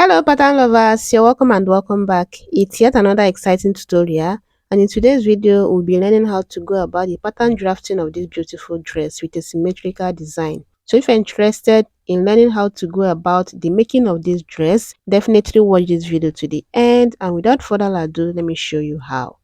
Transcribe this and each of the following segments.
Hello pattern lovers, you're welcome and welcome back. It's yet another exciting tutorial, and in today's video we'll be learning how to go about the pattern drafting of this beautiful dress with a symmetrical design. So if you're interested in learning how to go about the making of this dress, definitely watch this video to the end, and without further ado, let me show you how.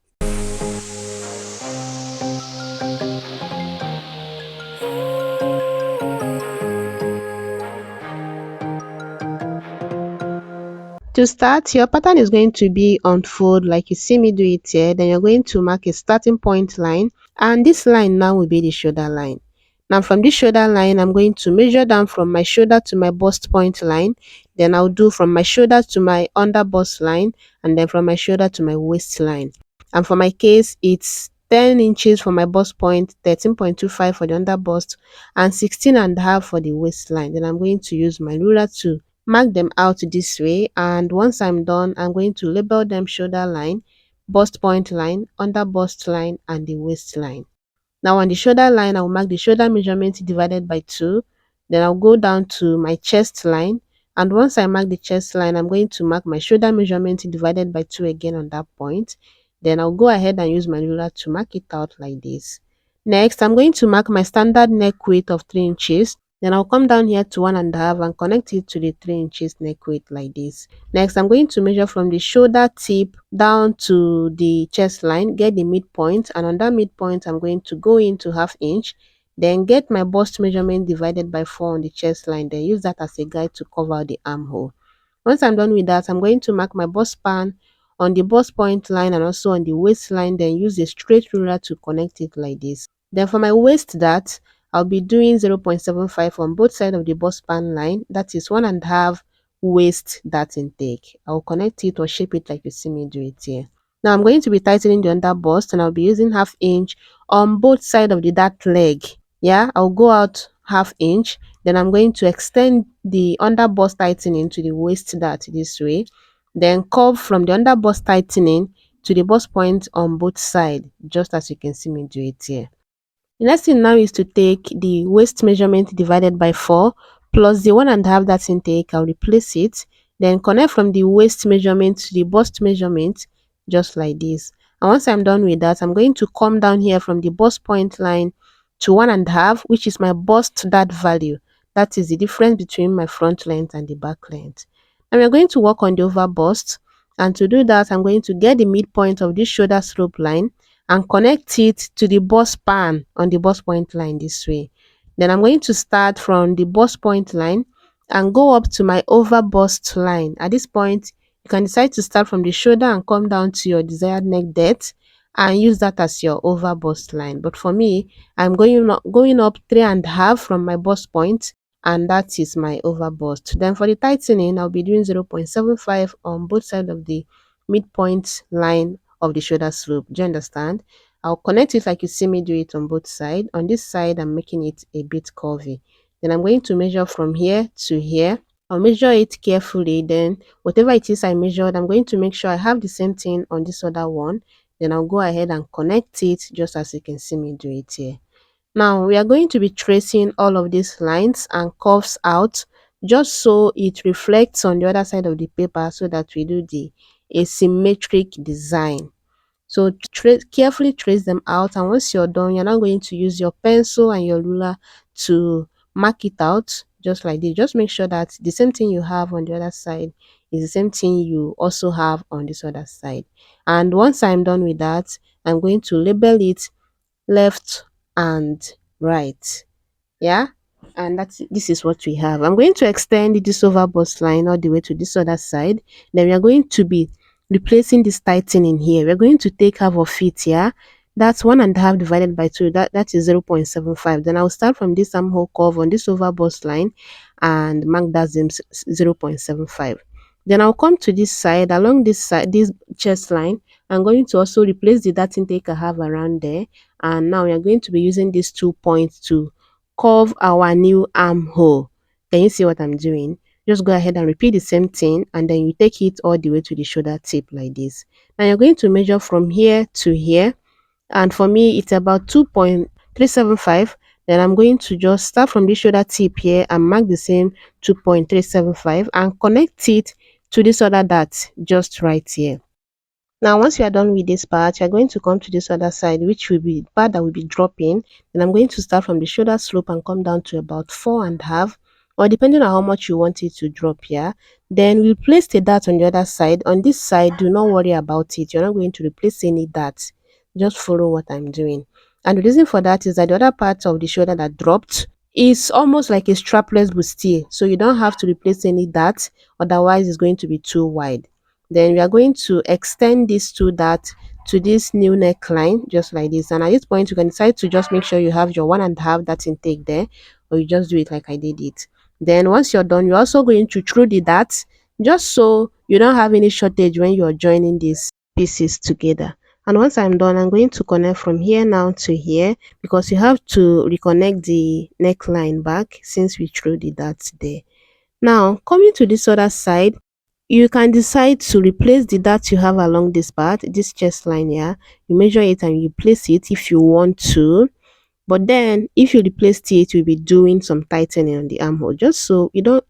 To start, your pattern is going to be on fold like you see me do it here. Then you're going to mark a starting point line, and this line now will be the shoulder line. Now from this shoulder line, I'm going to measure down from my shoulder to my bust point line. Then I'll do from my shoulder to my under bust line, and then from my shoulder to my waistline. And for my case, it's 10 inches for my bust point, 13.25 for the under bust, and 16.5 for the waistline. Then I'm going to use my ruler to mark them out this way, and once I'm done, I'm going to label them shoulder line, bust point line, under bust line, and the waistline. Now on the shoulder line, I'll mark the shoulder measurement divided by 2. Then I'll go down to my chest line, and once I mark the chest line, I'm going to mark my shoulder measurement divided by 2 again on that point. Then I'll go ahead and use my ruler to mark it out like this. Next, I'm going to mark my standard neck width of 3 inches. Then I'll come down here to 1.5 and connect it to the 3 inches neck width like this. Next, I'm going to measure from the shoulder tip down to the chest line, get the midpoint, and on that midpoint, I'm going to go into 1/2 inch. Then get my bust measurement divided by 4 on the chest line. Then use that as a guide to cover the armhole. Once I'm done with that, I'm going to mark my bust span on the bust point line and also on the waistline. Then use a straight ruler to connect it like this. Then for my waist dart, I'll be doing 0.75 on both sides of the bust span line. That is 1.5 waist dart intake. I'll connect it or shape it like you see me do it here. Now I'm going to be tightening the under bust, and I'll be using 1/2 inch on both sides of the dart leg. Yeah, I'll go out 1/2 inch. Then I'm going to extend the under bust tightening to the waist dart this way. Then curve from the under bust tightening to the bust point on both sides, just as you can see me do it here. The next thing now is to take the waist measurement divided by 4 plus the 1.5 that's intake. I'll replace it. Then connect from the waist measurement to the bust measurement, just like this. And once I'm done with that, I'm going to come down here from the bust point line to 1.5, which is my bust dart value. That is the difference between my front length and the back length. And we're going to work on the over bust. And to do that, I'm going to get the midpoint of this shoulder slope line and connect it to the bust span on the bust point line this way. Then I'm going to start from the bust point line and go up to my over bust line. At this point, you can decide to start from the shoulder and come down to your desired neck depth and use that as your over bust line. But for me, I'm going up 3.5 from my bust point, and that is my over bust. Then for the tightening, I'll be doing 0.75 on both sides of the midpoint line of the shoulder slope. Do you understand? I'll connect it like you see me do it on both sides. On this side, I'm making it a bit curvy. Then I'm going to measure from here to here. I'll measure it carefully. Then whatever it is I measured, I'm going to make sure I have the same thing on this other one. Then I'll go ahead and connect it just as you can see me do it here. Now we are going to be tracing all of these lines and curves out just so it reflects on the other side of the paper, so that we do the asymmetric design. So carefully trace them out, and once you're done, you're now going to use your pencil and your ruler to mark it out just like this. Just make sure that the same thing you have on the other side is the same thing you also have on this other side. And once I'm done with that, I'm going to label it left and right. Yeah, and this is what we have. I'm going to extend this over bust line all the way to this other side. Then we are going to be replacing this tightening here. We're going to take half of it. Yeah, that's 1.5 divided by 2. That is 0.75. Then I'll start from this armhole curve on this over bust line and mark that 0.75. Then I'll come to this side, along this side, this chest line. I'm going to also replace the dart intake I have around there. And now we are going to be using these 2 points to curve our new armhole. Can you see what I'm doing? Just go ahead and repeat the same thing, and then you take it all the way to the shoulder tip like this. Now you're going to measure from here to here, and for me it's about 2.375. Then I'm going to just start from the shoulder tip here and mark the same 2.375 and connect it to this other dart just right here. Now, once you are done with this part, you're going to come to this other side, which will be the part that will be dropping. Then I'm going to start from the shoulder slope and come down to about 4.5, or depending on how much you want it to drop here. Then we'll place the dart on the other side. On this side, do not worry about it. You're not going to replace any dart. Just follow what I'm doing. And the reason for that is that the other part of the shoulder that dropped is almost like a strapless bustier. So you don't have to replace any dart, otherwise it's going to be too wide. Then we are going to extend this to that to this new neckline just like this. And at this point you can decide to just make sure you have your 1.5 that intake there, or you just do it like I did it. Then once you're done, you're also going to through the darts just so you don't have any shortage when you're joining these pieces together. And once I'm done, I'm going to connect from here now to here, because you have to reconnect the neckline back since we threw the darts there. Now coming to this other side, you can decide to replace the dart you have along this part, this chest line here. You measure it and you place it if you want to. But then if you replaced it, you'll be doing some tightening on the armhole, just so you don't,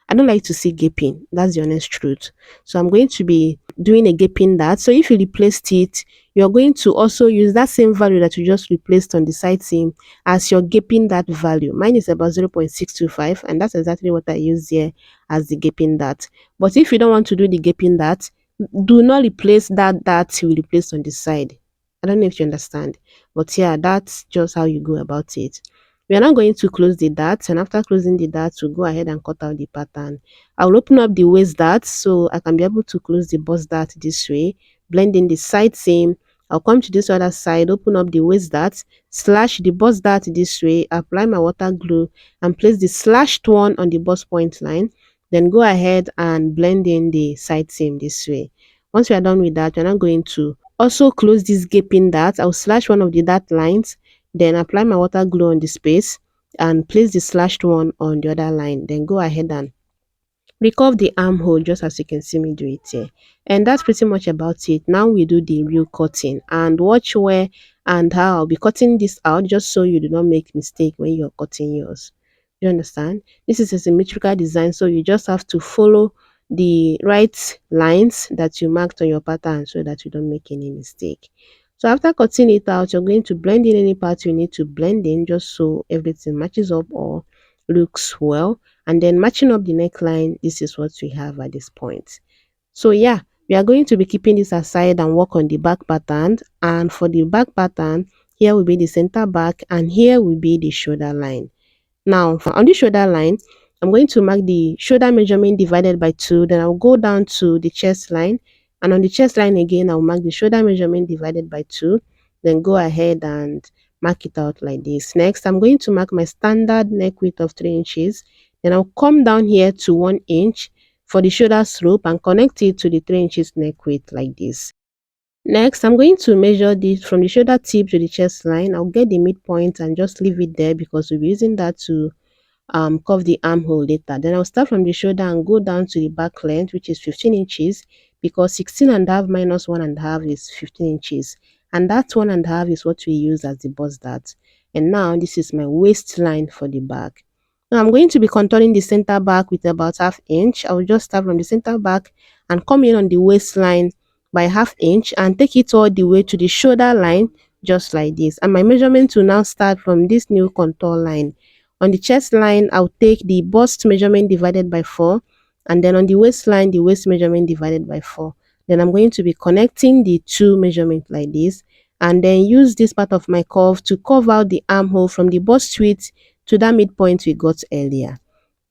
I don't like to see gaping. That's the honest truth. So I'm going to be doing a gaping dart. So if you replaced it, you're going to also use that same value that you just replaced on the side seam as your gaping dart value. Mine is about 0.625, and that's exactly what I use here as the gaping dart. But if you don't want to do the gaping dart, do not replace that dart you replaced on the side. I don't know if you understand. But yeah, that's just how you go about it. We are now going to close the darts, and after closing the darts, we'll go ahead and cut out the pattern. I will open up the waist dart so I can be able to close the bust dart this way, blend in the side seam. I'll come to this other side, open up the waist dart, slash the bust dart this way, apply my water glue, and place the slashed one on the bust point line. Then go ahead and blend in the side seam this way. Once we are done with that, we're now going to also close this gaping dart. I'll slash one of the dart lines, then apply my water glue on the space and place the slashed one on the other line. Then go ahead and recurve the armhole just as you can see me do it here. And that's pretty much about it. Now we do the real cutting, and watch where and how I'll be cutting this out, just so you do not make mistake when you're cutting yours. You understand? This is a symmetrical design, so you just have to follow the right lines that you marked on your pattern so that you don't make any mistake. So after cutting it out, you're going to blend in any part you need to blend in, just so everything matches up or looks well. And then matching up the neckline, this is what we have at this point. So yeah, we are going to be keeping this aside and work on the back pattern. And for the back pattern, here will be the center back and here will be the shoulder line. Now on the shoulder line, I'm going to mark the shoulder measurement divided by 2. Then I'll go down to the chest line, and on the chest line again, I'll mark the shoulder measurement divided by 2. Then go ahead and mark it out like this. Next, I'm going to mark my standard neck width of 3 inches. Then I'll come down here to 1 inch for the shoulder slope and connect it to the 3 inches neck width like this. Next, I'm going to measure this from the shoulder tip to the chest line. I'll get the midpoint and just leave it there because we'll be using that to curve the armhole later. Then I'll start from the shoulder and go down to the back length, which is 15 inches, because 16.5 minus 1.5 is 15 inches. And that 1.5 is what we use as the bust dart. And now this is my waistline for the back. Now I'm going to be contouring the center back with about ½ inch. I will just start from the center back and come in on the waistline by ½ inch and take it all the way to the shoulder line just like this. And my measurement will now start from this new contour line. On the chest line, I'll take the bust measurement divided by 4, and then on the waistline, the waist measurement divided by 4. Then I'm going to be connecting the two measurements like this, and then use this part of my curve to curve out the armhole from the bust width to that midpoint we got earlier.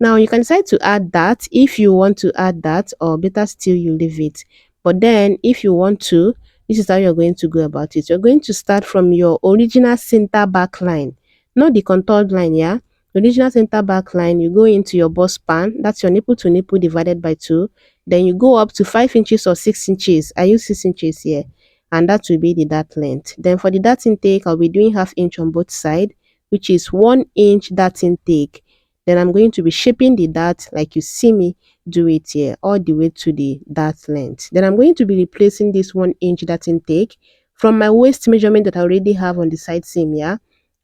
Now you can decide to add that if you want to add that, or better still you leave it. But then if you want to, this is how you're going to go about it. You're going to start from your original center back line, not the contoured line, yeah. Original center back line, you go into your bust span, that's your nipple to nipple divided by 2. Then you go up to 5 inches or 6 inches. I use 6 inches here, and that will be the dart length. Then for the dart intake, I'll be doing ½ inch on both sides, which is 1 inch dart intake. Then I'm going to be shaping the dart like you see me do it here, all the way to the dart length. Then I'm going to be replacing this 1 inch dart intake from my waist measurement that I already have on the side seam here.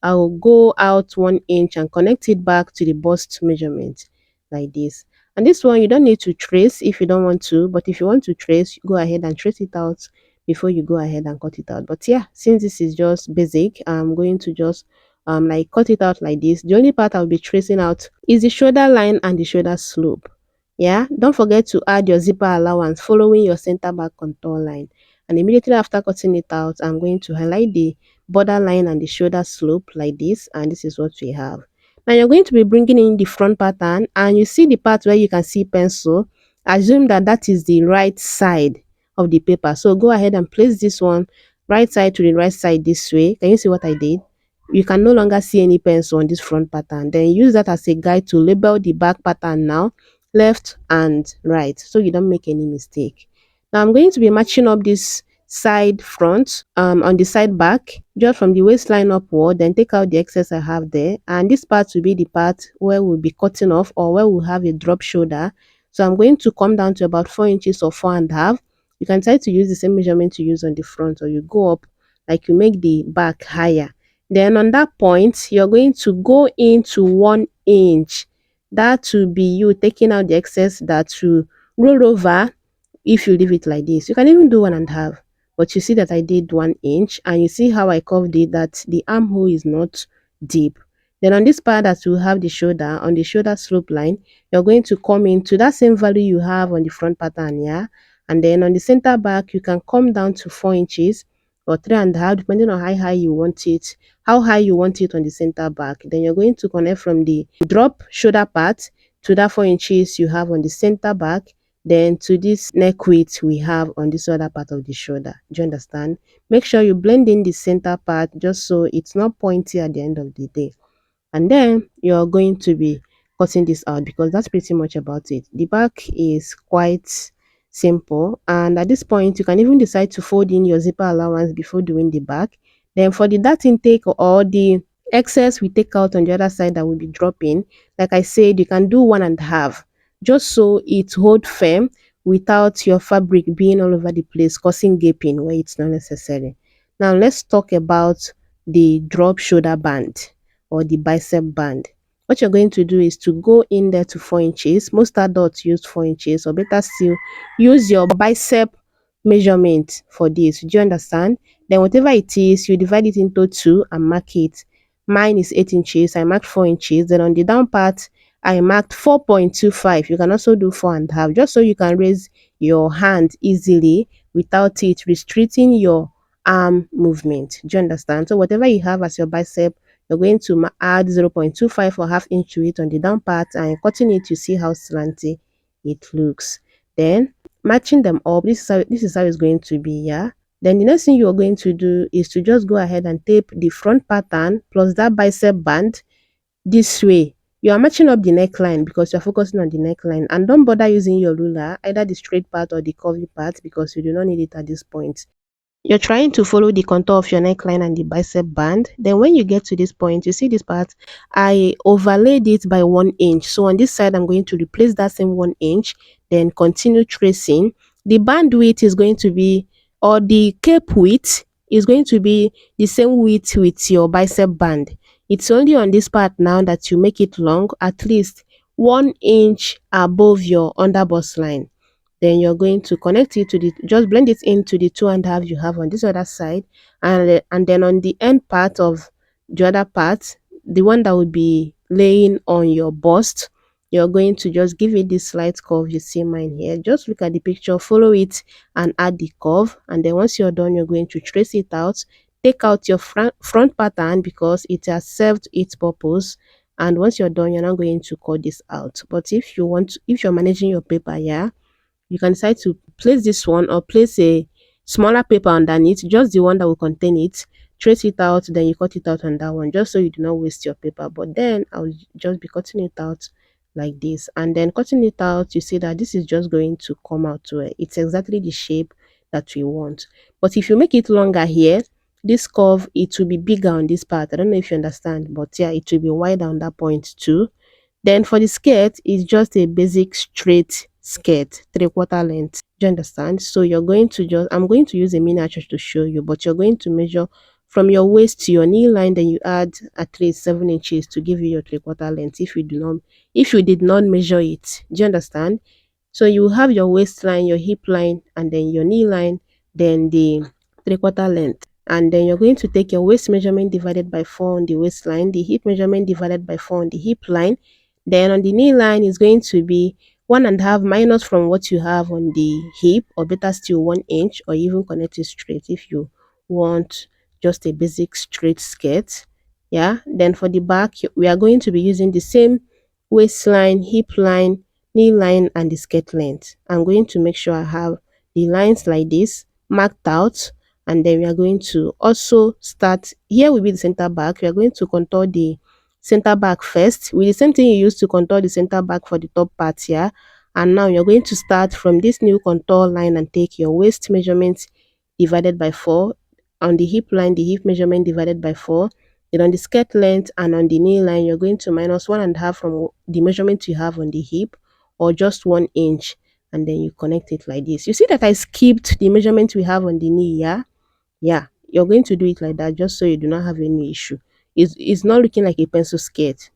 I'll go out 1 inch and connect it back to the bust measurement like this. And this one, you don't need to trace if you don't want to, but if you want to trace, go ahead and trace it out before you go ahead and cut it out. But yeah, since this is just basic, I'm going to just like cut it out like this. The only part I'll be tracing out is the shoulder line and the shoulder slope. Yeah, don't forget to add your zipper allowance following your center back contour line. And immediately after cutting it out, I'm going to highlight the border line and the shoulder slope like this, and this is what we have. Now you're going to be bringing in the front pattern, and you see the part where you can see pencil. Assume that that is the right side of the paper, so go ahead and place this one right side to the right side this way. Can you see what I did? You can no longer see any pencil on this front pattern. Then use that as a guide to label the back pattern now, left and right, so you don't make any mistake. Now I'm going to be matching up this side front on the side back just from the waistline upward, then take out the excess I have there, and this part will be the part where we'll be cutting off or where we'll have a drop shoulder. So I'm going to come down to about 4 inches or 4.5. You can try to use the same measurement to use on the front, or you go up like you make the back higher. Then on that point, you're going to go into 1 inch. That will be you taking out the excess that will roll over if you leave it like this. You can even do 1.5, but you see that I did 1 inch, and you see how I curved it, that the armhole is not deep. Then on this part that will have the shoulder, on the shoulder slope line, you're going to come into that same value you have on the front pattern, yeah. And then on the center back, you can come down to 4 inches or 3.5, depending on how high you want it, on the center back. Then you're going to connect from the drop shoulder part to that 4 inches you have on the center back, then to this neck width we have on this other part of the shoulder. Do you understand? Make sure you blend in the center part just so it's not pointy at the end of the day. And then you're going to be cutting this out, because that's pretty much about it. The back is quite simple, and at this point you can even decide to fold in your zipper allowance before doing the back. Then for the dart intake or the excess we take out on the other side that will be dropping, like I said, you can do 1.5, just so it hold firm without your fabric being all over the place causing gaping where it's not necessary. Now let's talk about the drop shoulder band or the bicep band. What you're going to do is to go in there to 4 inches. Most adults use 4 inches, or better still, use your bicep measurement for this. Do you understand? Then whatever it is, you divide it into two and mark it. Mine is 8 inches. I marked 4 inches. Then on the down part, I marked 4.25. You can also do 4.5, just so you can raise your hand easily without it restricting your arm movement. Do you understand? So whatever you have as your bicep, you're going to add 0.25 or half inch to it on the down part, and cutting it, you see how slanty it looks. Then matching them up, this is how it's going to be, yeah. Then the next thing you're going to do is to just go ahead and tape the front pattern plus that bicep band this way. You are matching up the neckline because you're focusing on the neckline, and don't bother using your ruler, either the straight part or the curvy part, because you do not need it at this point. You're trying to follow the contour of your neckline and the bicep band. Then when you get to this point, you see this part, I overlaid it by 1 inch. So on this side, I'm going to replace that same 1 inch, then continue tracing. The band width is going to be, or the cape width is going to be the same width with your bicep band. It's only on this part now that you make it long, at least 1 inch above your underbust line. Then you're going to connect it to the, just blend it into the 2.5 you have on this other side, and then on the end part of the other part, the one that will be laying on your bust, you're going to just give it this slight curve. You see mine here, just look at the picture, follow it and add the curve. And then once you're done, you're going to trace it out, take out your front pattern because it has served its purpose. And once you're done, you're not going to cut this out. But if you want to, if you're managing your paper, yeah, you can decide to place this one or place a smaller paper underneath, just the one that will contain it, trace it out, then you cut it out on that one, just so you do not waste your paper. But then I'll just be cutting it out like this, and then cutting it out, you see that this is just going to come out to it. It's exactly the shape that we want. But if you make it longer here, this curve, it will be bigger on this part. I don't know if you understand, but yeah, it will be wider on that point too. Then for the skirt, it's just a basic straight skirt, 3/4 length. Do you understand? So you're going to just, I'm going to use a miniature to show you, but you're going to measure from your waist to your knee line, then you add at least 7 inches to give you your 3/4 length if you did not measure it. Do you understand? So you have your waistline, your hip line, and then your knee line, then the 3/4 length. And then you're going to take your waist measurement divided by 4 on the waistline, the hip measurement divided by 4 on the hip line. Then on the knee line is going to be 1.5 minus from what you have on the hip, or better still 1 inch, or even connect it straight if you want just a basic straight skirt. Yeah. Then for the back, we are going to be using the same waistline, hip line, knee line, and the skirt length. I'm going to make sure I have the lines like this marked out, and then we are going to also start. Here will be the center back. We are going to contour the center back first with the same thing you used to contour the center back for the top part here. And now you're going to start from this new contour line and take your waist measurement divided by 4, on the hip line the hip measurement divided by 4, then on the skirt length and on the knee line you're going to minus 1.5 from the measurement you have on the hip, or just 1 inch, and then you connect it like this. You see that I skipped the measurement we have on the knee. Yeah, you're going to do it like that just so you do not have any issue. It's not looking like a pencil skirt.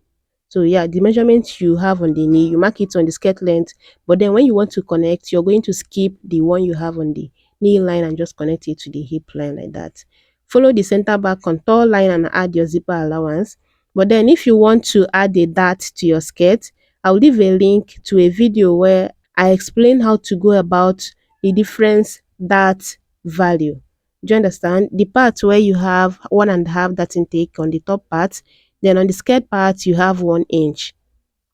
So yeah, the measurement you have on the knee, you mark it on the skirt length, but then when you want to connect, you're going to skip the one you have on the knee line and just connect it to the hip line like that. Follow the center back contour line and add your zipper allowance. But then if you want to add a dart to your skirt, I'll leave a link to a video where I explain how to go about the difference dart value. Do you understand? The part where you have 1.5 dart intake on the top part, then on the skirt part, you have 1 inch.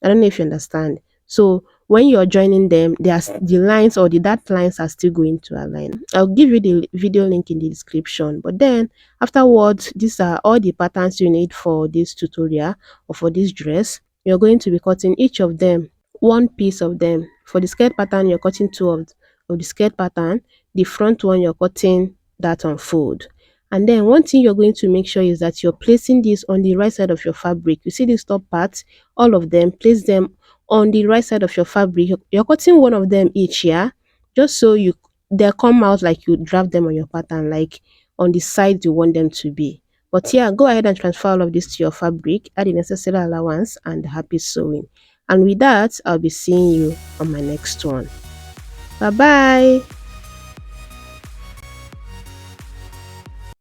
I don't know if you understand. So when you're joining them, the lines or the dot lines are still going to align. I'll give you the video link in the description. But then afterwards, these are all the patterns you need for this tutorial or for this dress. You're going to be cutting each of them, one piece of them. For the skirt pattern, you're cutting two of the skirt pattern. The front one, you're cutting that unfold. And then one thing you're going to make sure is that you're placing this on the right side of your fabric. You see these top parts, all of them, place them on the right side of your fabric. You're cutting one of them each, yeah, just so they come out like you draft them on your pattern, like on the side you want them to be. But yeah, go ahead and transfer all of this to your fabric, add the necessary allowance, and happy sewing. And with that, I'll be seeing you on my next one. Bye bye.